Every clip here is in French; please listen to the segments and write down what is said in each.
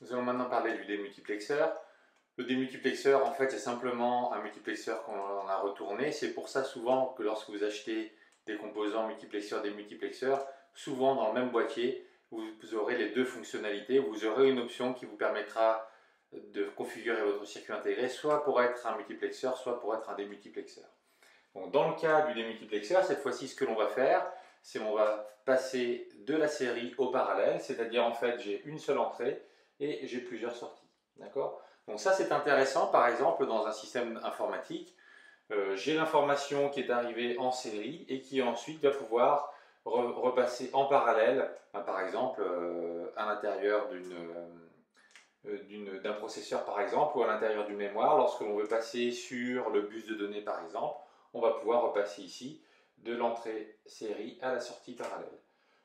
Nous allons maintenant parler du démultiplexeur. Le démultiplexeur, en fait, c'est simplement un multiplexeur qu'on a retourné. C'est pour ça souvent que lorsque vous achetez des composants multiplexeurs, démultiplexeurs, souvent dans le même boîtier, vous aurez les deux fonctionnalités. Vous aurez une option qui vous permettra de configurer votre circuit intégré, soit pour être un multiplexeur, soit pour être un démultiplexeur. Donc, dans le cas du démultiplexeur, cette fois-ci, ce que l'on va faire, c'est qu'on va passer de la série au parallèle, c'est-à-dire en fait, j'ai une seule entrée et j'ai plusieurs sorties. D'accord? Donc ça, c'est intéressant, par exemple, dans un système informatique, j'ai l'information qui est arrivée en série et qui ensuite va pouvoir repasser en parallèle, par exemple, à l'intérieur d'un processeur par exemple, ou à l'intérieur d'une mémoire. Lorsque l'on veut passer sur le bus de données par exemple, on va pouvoir repasser ici de l'entrée série à la sortie parallèle.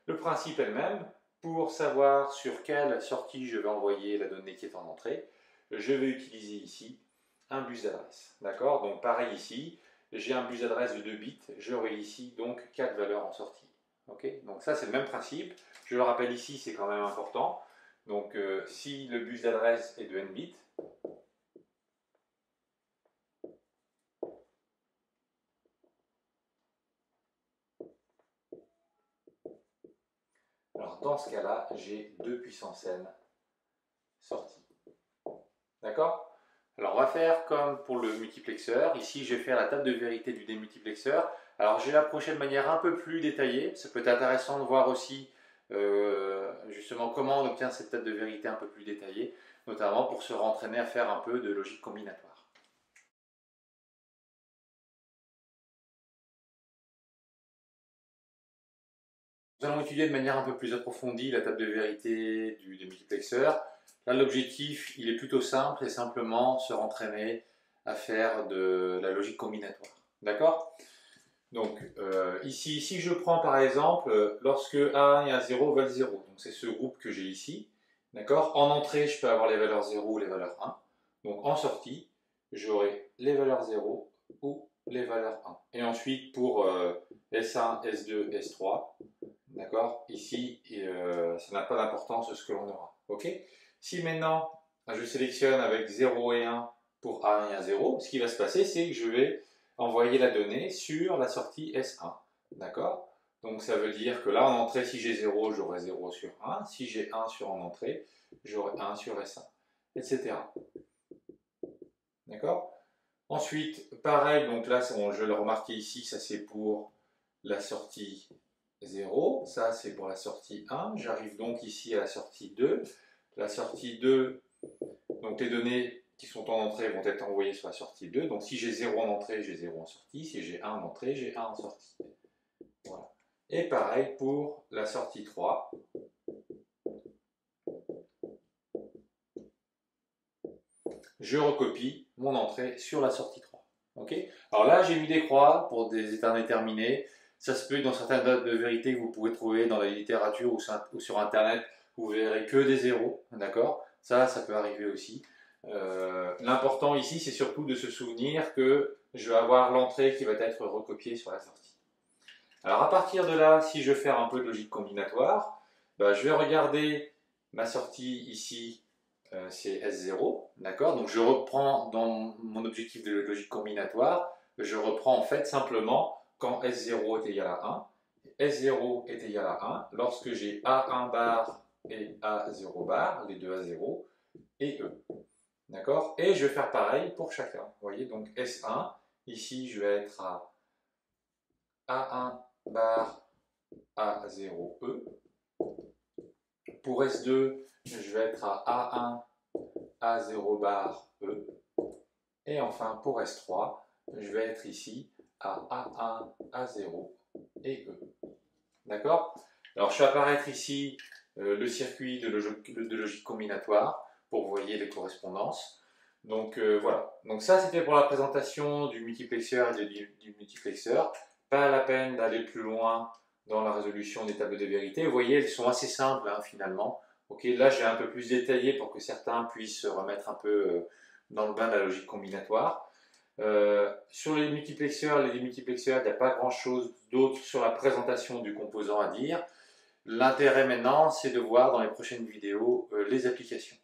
Le principe est le même. Pour savoir sur quelle sortie je vais envoyer la donnée qui est en entrée, je vais utiliser ici un bus d'adresse. D'accord? Donc pareil ici, j'ai un bus d'adresse de 2 bits, j'aurai ici donc 4 valeurs en sortie. Okay? Donc ça c'est le même principe. Je le rappelle ici, c'est quand même important. Donc si le bus d'adresse est de n bits, alors dans ce cas-là, j'ai 2 puissance n sorties. D'accord? Alors on va faire comme pour le multiplexeur. Ici je vais faire la table de vérité du démultiplexeur. Alors je vais l'approcher de manière un peu plus détaillée. Ça peut être intéressant de voir aussi justement comment on obtient cette table de vérité un peu plus détaillée, notamment pour se rentraîner à faire un peu de logique combinatoire. Nous allons étudier de manière un peu plus approfondie la table de vérité du démultiplexeur. Là, l'objectif, il est plutôt simple, c'est simplement se rentraîner à faire de la logique combinatoire. D'accord? Donc, ici, si je prends par exemple, lorsque A1 et A0 valent 0, donc c'est ce groupe que j'ai ici. D'accord? En entrée, je peux avoir les valeurs 0 ou les valeurs 1. Donc, en sortie, j'aurai les valeurs 0 ou les valeurs 1. Et ensuite, pour S1, S2, S3, d'accord? Ici, ça n'a pas d'importance ce que l'on aura. Ok? Si maintenant, je sélectionne avec 0 et 1 pour A1 et A0, ce qui va se passer, c'est que je vais envoyer la donnée sur la sortie S1. D'accord? Donc ça veut dire que là, en entrée, si j'ai 0, j'aurai 0 sur 1. Si j'ai 1 sur en entrée, j'aurai 1 sur S1, etc. D'accord? Ensuite, pareil, donc là, je vais le remarquer ici, ça c'est pour la sortie 0, ça c'est pour la sortie 1. J'arrive donc ici à la sortie 2. La sortie 2, donc les données qui sont en entrée vont être envoyées sur la sortie 2. Donc si j'ai 0 en entrée, j'ai 0 en sortie. Si j'ai 1 en entrée, j'ai 1 en sortie. Voilà. Et pareil pour la sortie 3. Je recopie mon entrée sur la sortie 3. Okay? Alors là, j'ai mis des croix pour des états déterminés. Ça se peut dans certaines dates de vérité que vous pouvez trouver dans la littérature ou sur Internet, vous verrez que des zéros. D'accord? Ça peut arriver aussi. L'important ici, c'est surtout de se souvenir que je vais avoir l'entrée qui va être recopiée sur la sortie. Alors à partir de là, si je veux faire un peu de logique combinatoire, je vais regarder ma sortie ici, c'est S0, d'accord? Donc je reprends dans mon objectif de logique combinatoire, je reprends en fait simplement quand S0 est égal à 1, S0 est égal à 1 lorsque j'ai A1 bar et A0 bar, les deux à 0, et E. D'accord? Et je vais faire pareil pour chacun. Vous voyez, donc S1, ici je vais être à A1 bar A0E. Pour S2, je vais être à A1 A0 bar E. Et enfin, pour S3, je vais être ici à A1 A0 et E. D'accord? Alors, je fais apparaître ici le circuit de logique combinatoire pour que vous voyez les correspondances. Donc voilà. Donc ça, c'était pour la présentation du multiplexeur et du multiplexeur. Pas la peine d'aller plus loin dans la résolution des tables de vérité. Vous voyez, elles sont assez simples hein, finalement. Okay, là, j'ai un peu plus détaillé pour que certains puissent se remettre un peu dans le bain de la logique combinatoire. Sur les multiplexeurs, il n'y a pas grand-chose d'autre sur la présentation du composant à dire. L'intérêt maintenant, c'est de voir dans les prochaines vidéos les applications.